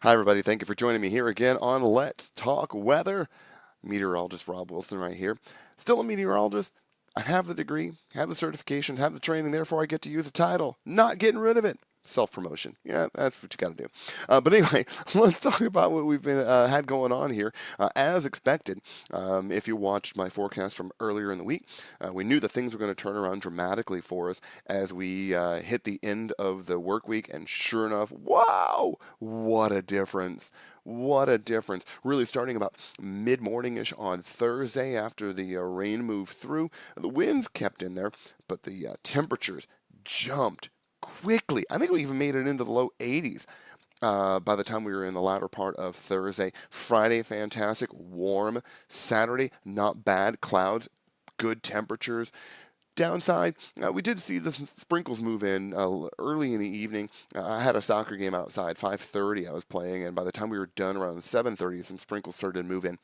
Hi, everybody. Thank you for joining me here again on Let's Talk Weather. Meteorologist Rob Wilson right here. Still a meteorologist. I have the degree, have the certification, have the training, therefore I get to use the title. Not getting rid of it. Self-promotion. Yeah, that's what you got to do. But anyway, let's talk about what we've been had going on here. As expected, if you watched my forecast from earlier in the week, we knew that things were going to turn around dramatically for us as we hit the end of the work week, and sure enough, wow, what a difference. What a difference. Really starting about mid-morning-ish on Thursday after the rain moved through. The winds kept in there, but the temperatures jumped quickly. I think we even made it into the low 80s by the time we were in the latter part of Thursday. Friday, fantastic, warm. Saturday, not bad. Clouds, good temperatures. Downside, we did see the sprinkles move in early in the evening. I had a soccer game outside, 5:30 I was playing, and by the time we were done around 7:30, some sprinkles started to move in.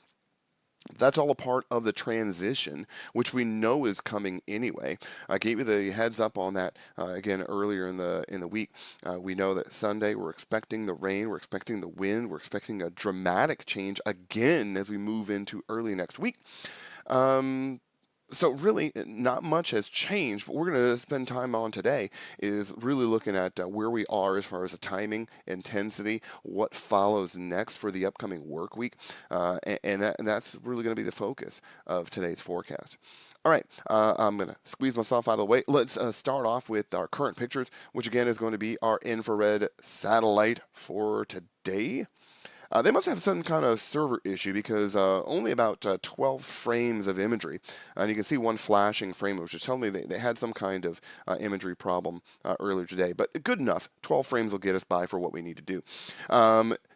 That's all a part of the transition, which we know is coming anyway. I gave you the heads up on that again earlier in the week. We know that Sunday we're expecting the rain, we're expecting the wind, we're expecting a dramatic change again as we move into early next week. So really, not much has changed. What we're going to spend time on today is really looking at where we are as far as the timing, intensity, what follows next for the upcoming work week, and that's really going to be the focus of today's forecast. All right, I'm going to squeeze myself out of the way. Let's start off with our current pictures, which again is going to be our infrared satellite for today. They must have some kind of server issue because only about 12 frames of imagery, and you can see one flashing frame, which is telling me they had some kind of imagery problem earlier today. But good enough. 12 frames will get us by for what we need to do.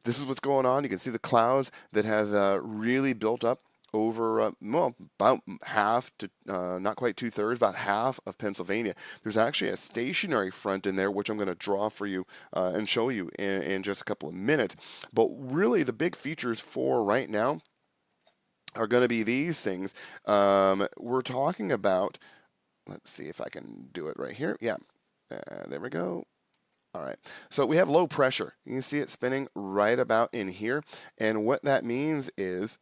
This is what's going on. You can see the clouds that have really built up over, well, about half to not quite 2/3, about half of Pennsylvania. There's actually a stationary front in there, which I'm going to draw for you and show you in just a couple of minutes. But really, the big features for right now are going to be these things. We're talking about, let's see if I can do it right here. Yeah, there we go. All right, so we have low pressure. You can see it spinning right about in here. And what that means is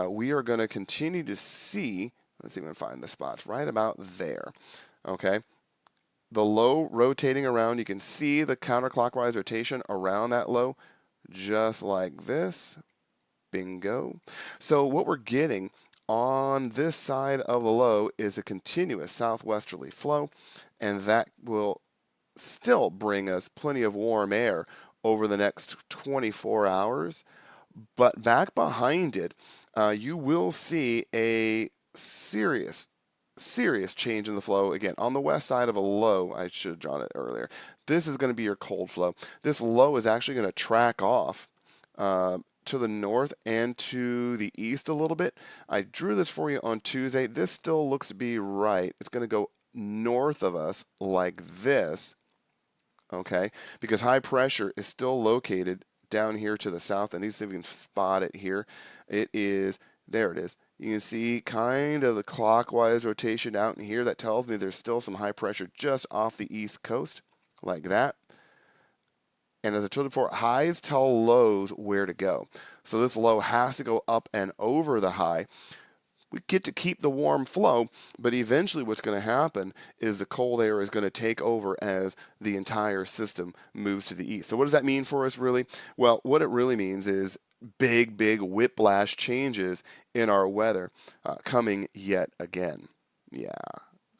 we are going to continue to see, let's see if we can find the spots, right about there, okay? The low rotating around, you can see the counterclockwise rotation around that low, just like this, bingo. So what we're getting on this side of the low is a continuous southwesterly flow, and that will still bring us plenty of warm air over the next 24 hours. But back behind it, you will see a serious change in the flow. Again, on the west side of a low, I should have drawn it earlier. This is going to be your cold flow. This low is actually going to track off to the north and to the east a little bit. I drew this for you on Tuesday. This still looks to be right. It's going to go north of us like this, okay, because high pressure is still located down here to the south, and you see if we can spot it here. It is, there it is. You can see kind of the clockwise rotation out in here. That tells me there's still some high pressure just off the east coast, like that. And as I told you before, highs tell lows where to go. So this low has to go up and over the high. We get to keep the warm flow, but eventually what's going to happen is the cold air is going to take over as the entire system moves to the east. So what does that mean for us really? Well, what it really means is big whiplash changes in our weather coming yet again. Yeah,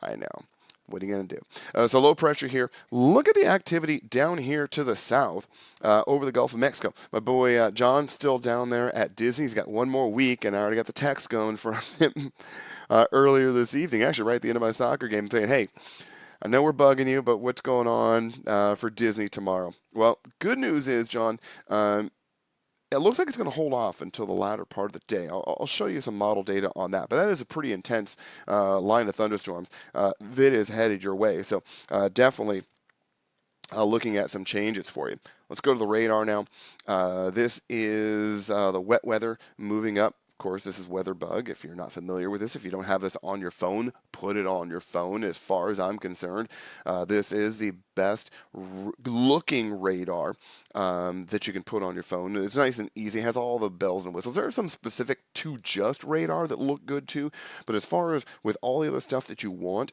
I know. What are you going to do? So low pressure here. Look at the activity down here to the south over the Gulf of Mexico. My boy John's still down there at Disney. He's got one more week, and I already got the text going from him earlier this evening, actually right at the end of my soccer game, saying, hey, I know we're bugging you, but what's going on for Disney tomorrow? Well, good news is, John, it looks like it's going to hold off until the latter part of the day. I'll show you some model data on that, but that is a pretty intense line of thunderstorms that is headed your way. So definitely looking at some changes for you. Let's go to the radar now. This is the wet weather moving up course, this is WeatherBug. If you're not familiar with this, if you don't have this on your phone, put it on your phone. As far as I'm concerned, this is the best looking radar that you can put on your phone. It's nice and easy. It has all the bells and whistles. There are some specific to just radar that look good too, but as far as with all the other stuff that you want,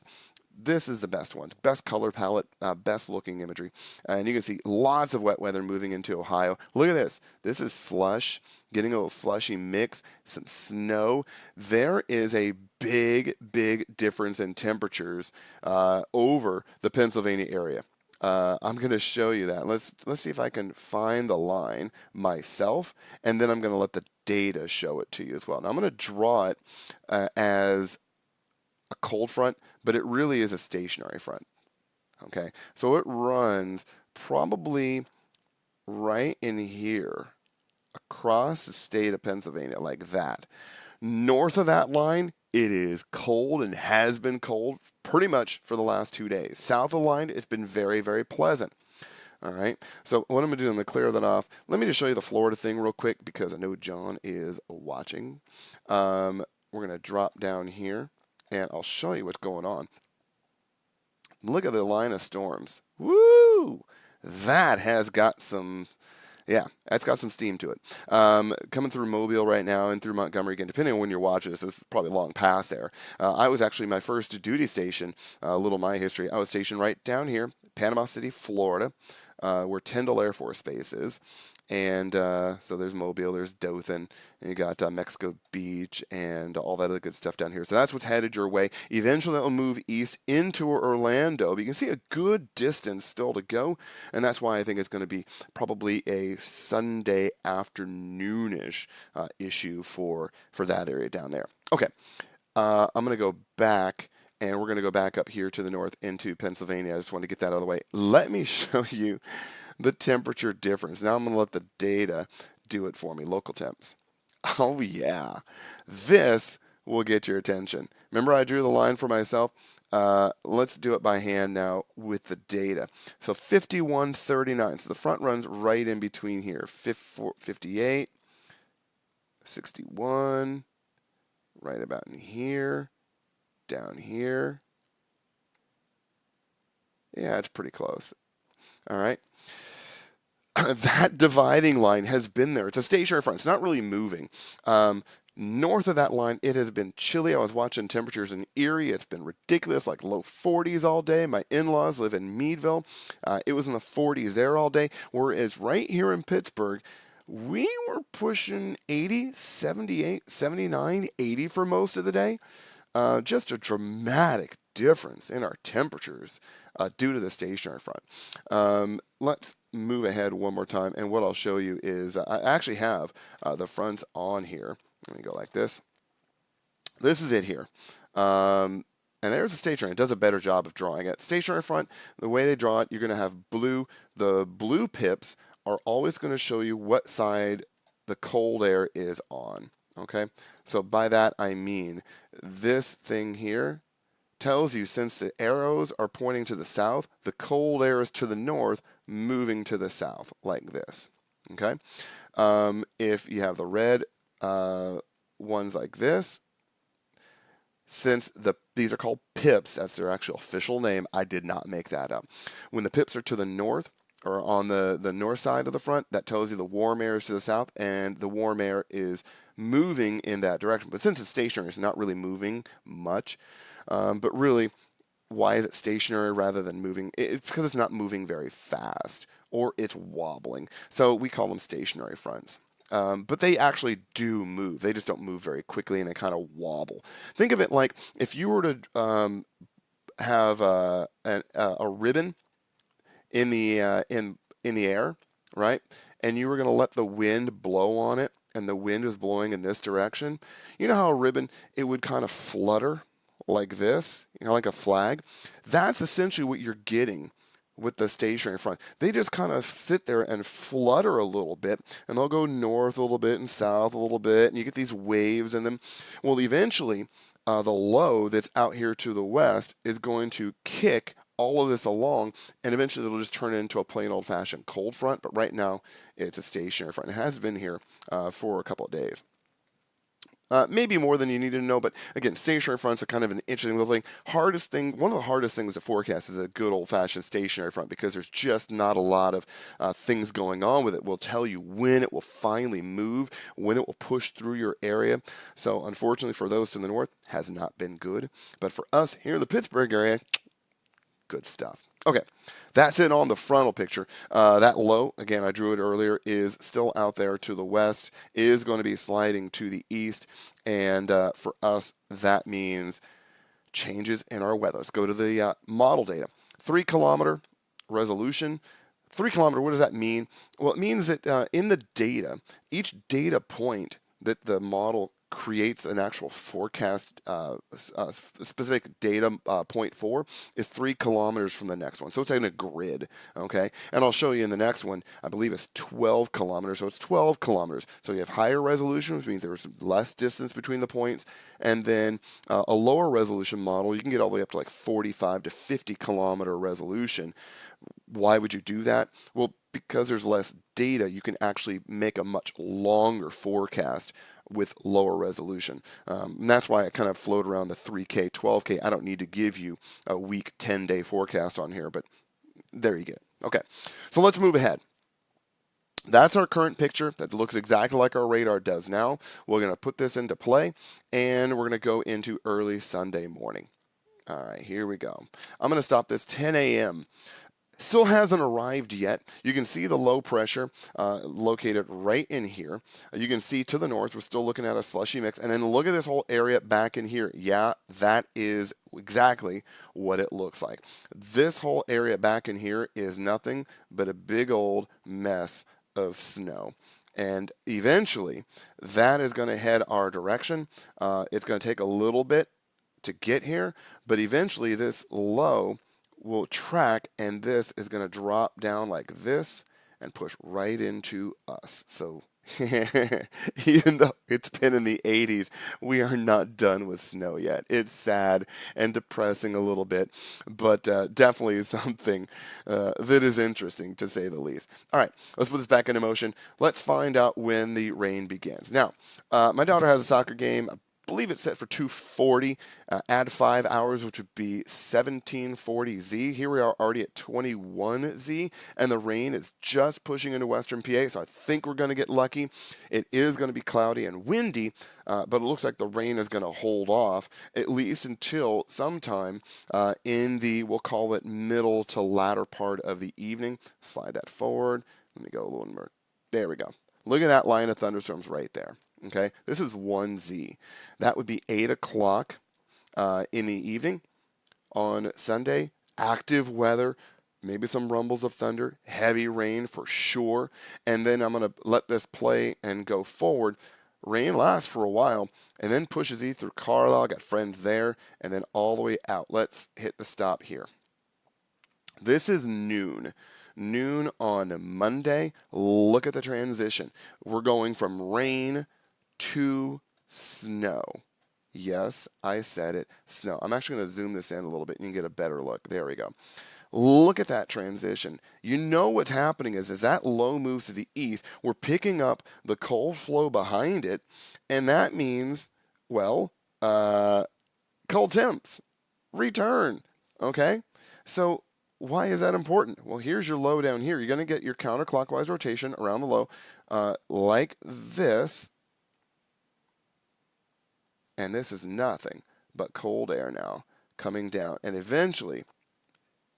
this is the best one. Best color palette, best looking imagery. And you can see lots of wet weather moving into Ohio. Look at this. This is slush, getting a little slushy mix, some snow. There is a big, big difference in temperatures over the Pennsylvania area. I'm going to show you that. Let's see if I can find the line myself, and then I'm going to let the data show it to you as well. Now I'm going to draw it as a cold front, but it really is a stationary front. Okay, so it runs probably right in here across the state of Pennsylvania like that. North of that line, it is cold and has been cold pretty much for the last 2 days. South of the line, it's been very, very pleasant. All right, so what I'm going to do, I'm going to clear that off. Let me just show you the Florida thing real quick because I know John is watching. We're going to drop down here, and I'll show you what's going on. Look at the line of storms. Woo! That has got some, yeah, that's got some steam to it. Coming through Mobile right now and through Montgomery again, depending on when you're watching this is probably long past there. I was actually my first duty station, a little my history, I was stationed right down here, Panama City, Florida, where Tyndall Air Force Base is. And so there's Mobile, there's Dothan, and you got Mexico Beach and all that other good stuff down here. So that's what's headed your way. Eventually it'll move east into Orlando, but you can see a good distance still to go, and that's why I think it's going to be probably a Sunday afternoonish issue for that area down there. Okay, I'm going to go back. And we're going to go back up here to the north into Pennsylvania. I just want to get that out of the way. Let me show you the temperature difference. Now I'm going to let the data do it for me, local temps. Oh yeah, this will get your attention. Remember I drew the line for myself? Let's do it by hand now with the data. So 51.39, so the front runs right in between here. 58, 61, right about in here. Down here. Yeah, it's pretty close. All right. That dividing line has been there. It's a stationary front. It's not really moving. North of that line, it has been chilly. I was watching temperatures in Erie. It's been ridiculous, like low 40s all day. My in-laws live in Meadville. It was in the 40s there all day. Whereas right here in Pittsburgh, we were pushing 80, 78, 79, 80 for most of the day. Just a dramatic difference in our temperatures due to the stationary front. Let's move ahead one more time, and what I'll show you is I actually have the fronts on here. Let me go like this. This is it here. And there's the stationary. It does a better job of drawing it. Stationary front, the way they draw it, you're going to have blue. The blue pips are always going to show you what side the cold air is on. Okay, so by that I mean this thing here tells you since the arrows are pointing to the south, the cold air is to the north, moving to the south like this. Okay, if you have the red ones like this, since these are called pips, that's their actual official name. I did not make that up. When the pips are to the north, or on the north side of the front, that tells you the warm air is to the south, and the warm air is moving in that direction. But since it's stationary, it's not really moving much. But really, why is it stationary rather than moving? It's because it's not moving very fast, or it's wobbling. So we call them stationary fronts. But they actually do move. They just don't move very quickly, and they kind of wobble. Think of it like if you were to have a ribbon in the air, right? And you were going to let the wind blow on it, and the wind was blowing in this direction. You know how a ribbon, it would kind of flutter like this, you know, like a flag? That's essentially what you're getting with the stationary front. They just kind of sit there and flutter a little bit, and they'll go north a little bit and south a little bit, and you get these waves in them. Well, eventually, the low that's out here to the west is going to kick all of this along, and eventually it'll just turn into a plain old-fashioned cold front. But right now, it's a stationary front. It has been here for a couple of days. Maybe more than you need to know, but again, stationary fronts are kind of an interesting little thing. One of the hardest things to forecast is a good old-fashioned stationary front because there's just not a lot of things going on with it. We'll tell you when it will finally move, when it will push through your area. So unfortunately for those to the north, has not been good. But for us here in the Pittsburgh area, good stuff. Okay, that's it on the frontal picture. That low, again, I drew it earlier, is still out there to the west, is going to be sliding to the east, and for us, that means changes in our weather. Let's go to the model data. 3 kilometer resolution. 3 kilometer, what does that mean? Well, it means that in the data, each data point that the model creates an actual forecast, specific data point for is 3 kilometers from the next one. So it's in a grid, okay? And I'll show you in the next one, I believe it's 12 kilometers, so it's 12 kilometers. So you have higher resolution, which means there's less distance between the points, and then a lower resolution model, you can get all the way up to like 45 to 50 kilometer resolution. Why would you do that? Well, because there's less data, you can actually make a much longer forecast with lower resolution. And that's why I kind of float around the 3K, 12K. I don't need to give you a week, 10-day forecast on here, but there you go. Okay, so let's move ahead. That's our current picture that looks exactly like our radar does now. We're going to put this into play, and we're going to go into early Sunday morning. All right, here we go. I'm going to stop this 10 a.m. Still hasn't arrived yet. You can see the low pressure located right in here. You can see to the north, we're still looking at a slushy mix. And then look at this whole area back in here. Yeah, that is exactly what it looks like. This whole area back in here is nothing but a big old mess of snow. And eventually, that is going to head our direction. It's going to take a little bit to get here, but eventually this low will track, and this is going to drop down like this and push right into us. So even though it's been in the 80s, we are not done with snow yet. It's sad and depressing a little bit, but definitely something that is interesting, to say the least. All right, let's put this back into motion. Let's find out when the rain begins. Now, my daughter has a soccer game. I believe it's set for 2:40. Add 5 hours, which would be 17:40 Z. Here we are already at 21 Z, and the rain is just pushing into western PA, so I think we're going to get lucky. It is going to be cloudy and windy, but it looks like the rain is going to hold off, at least until sometime in the, we'll call it middle to latter part of the evening. Slide that forward. Let me go a little more. There we go. Look at that line of thunderstorms right there. Okay, this is 1Z. That would be 8 o'clock in the evening on Sunday. Active weather, maybe some rumbles of thunder, heavy rain for sure. And then I'm going to let this play and go forward. Rain lasts for a while and then pushes east through Carlisle. Got friends there, and then all the way out. Let's hit the stop here. This is noon. Noon on Monday. Look at the transition. We're going from rain to snow. Yes, I said it, snow. I'm actually going to zoom this in a little bit and you can get a better look. There we go. Look at that transition. You know what's happening is as that low moves to the east, we're picking up the cold flow behind it, and that means, well, cold temps return, okay? So why is that important? Well, here's your low down here. You're going to get your counterclockwise rotation around the low like this. And this is nothing but cold air now coming down. And eventually,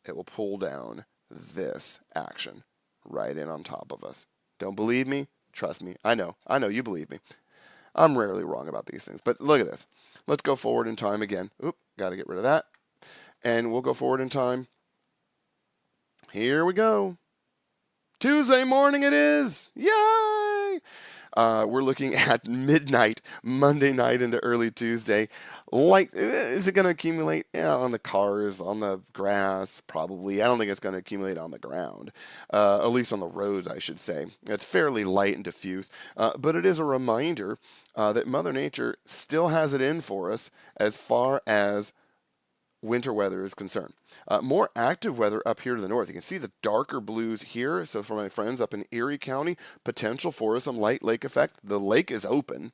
it will pull down this action right in on top of us. Don't believe me? Trust me. I know you believe me. I'm rarely wrong about these things. But look at this. Let's go forward in time again. Oop, got to get rid of that. And we'll go forward in time. Here we go. Tuesday morning it is. Yay! We're looking at midnight, Monday night into early Tuesday. Like, is it going to accumulate? Yeah, on the cars, on the grass, probably. I don't think it's going to accumulate on the ground, at least on the roads, I should say. It's fairly light and diffuse, but it is a reminder that Mother Nature still has it in for us as far as winter weather is concerned. More active weather up here to the north. You can see the darker blues here. So for my friends up in Erie County, potential for some light lake effect. The lake is open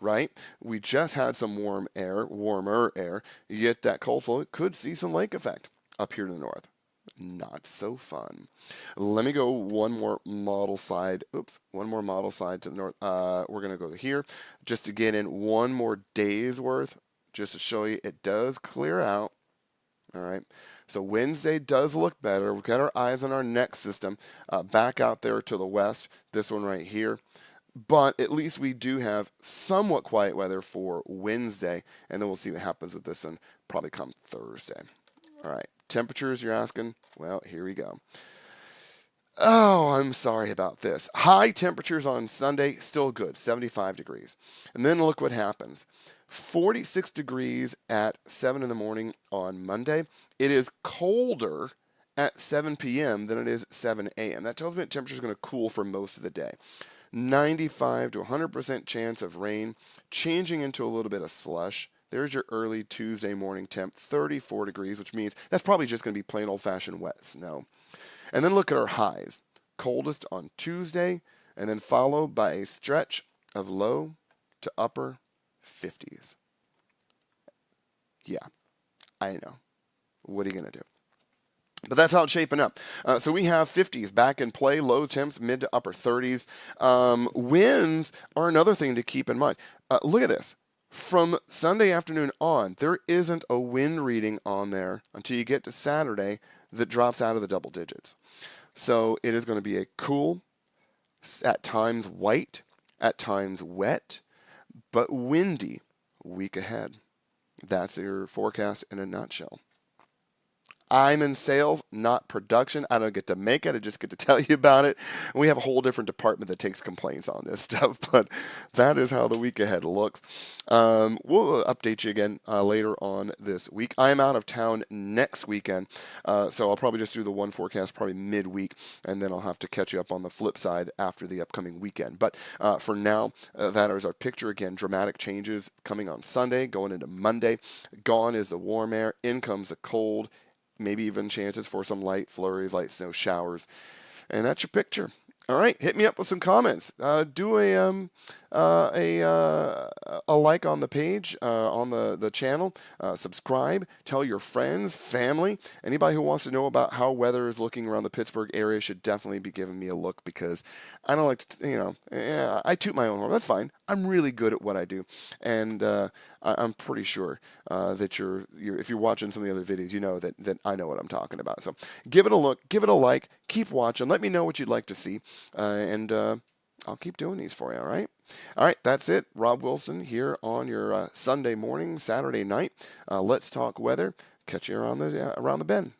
right? We just had some warmer air. You get that cold flow, it could see some lake effect up here to the north. Not so fun. Let me go one more model slide. Oops, one more model slide to the north. We're going to go here just to get in one more day's worth, just to show you it does clear out. All right. So Wednesday does look better. We've got our eyes on our next system back out there to the west, this one right here. But at least we do have somewhat quiet weather for Wednesday, and then we'll see what happens with this one probably come Thursday. All right. Temperatures, you're asking? Well, here we go. Oh, I'm sorry about this. High temperatures on Sunday, still good, 75 degrees. And then look what happens. 46 degrees at 7 in the morning on Monday. It is colder at 7 p.m. than it is at 7 a.m. That tells me the temperature is going to cool for most of the day. 95 to 100% chance of rain, changing into a little bit of slush. There's your early Tuesday morning temp, 34 degrees, which means that's probably just going to be plain old-fashioned wet snow. And then look at our highs. Coldest on Tuesday, and then followed by a stretch of low to upper 50s. Yeah, I know. What are you going to do? But that's how it's shaping up. So we have 50s back in play, low temps, mid to upper 30s. Winds are another thing to keep in mind. Look at this. From Sunday afternoon on, there isn't a wind reading on there until you get to Saturday that drops out of the double digits. So it is going to be a cool, at times white, at times wet, but windy week ahead. That's your forecast in a nutshell. I'm in sales, not production. I don't get to make it. I just get to tell you about it. And we have a whole different department that takes complaints on this stuff, but that is how the week ahead looks. We'll update you again later on this week. I'm out of town next weekend, so I'll probably just do the one forecast probably midweek, and then I'll have to catch you up on the flip side after the upcoming weekend. But for now, that is our picture. Again, dramatic changes coming on Sunday, going into Monday. Gone is the warm air. In comes the cold. Maybe even chances for some light flurries, light snow showers. And that's your picture. All right, hit me up with some comments. Do a like on the page, on the channel. Subscribe. Tell your friends, family, anybody who wants to know about how weather is looking around the Pittsburgh area should definitely be giving me a look, because I don't like to, I toot my own horn. That's fine. I'm really good at what I do, and I'm pretty sure that if you're watching some of the other videos, you know that I know what I'm talking about. So give it a look, give it a like, keep watching. Let me know what you'd like to see, and I'll keep doing these for you. All right. All right, that's it. Rob Wilson here on your Sunday morning, Saturday night. Let's talk weather. Catch you around the bend.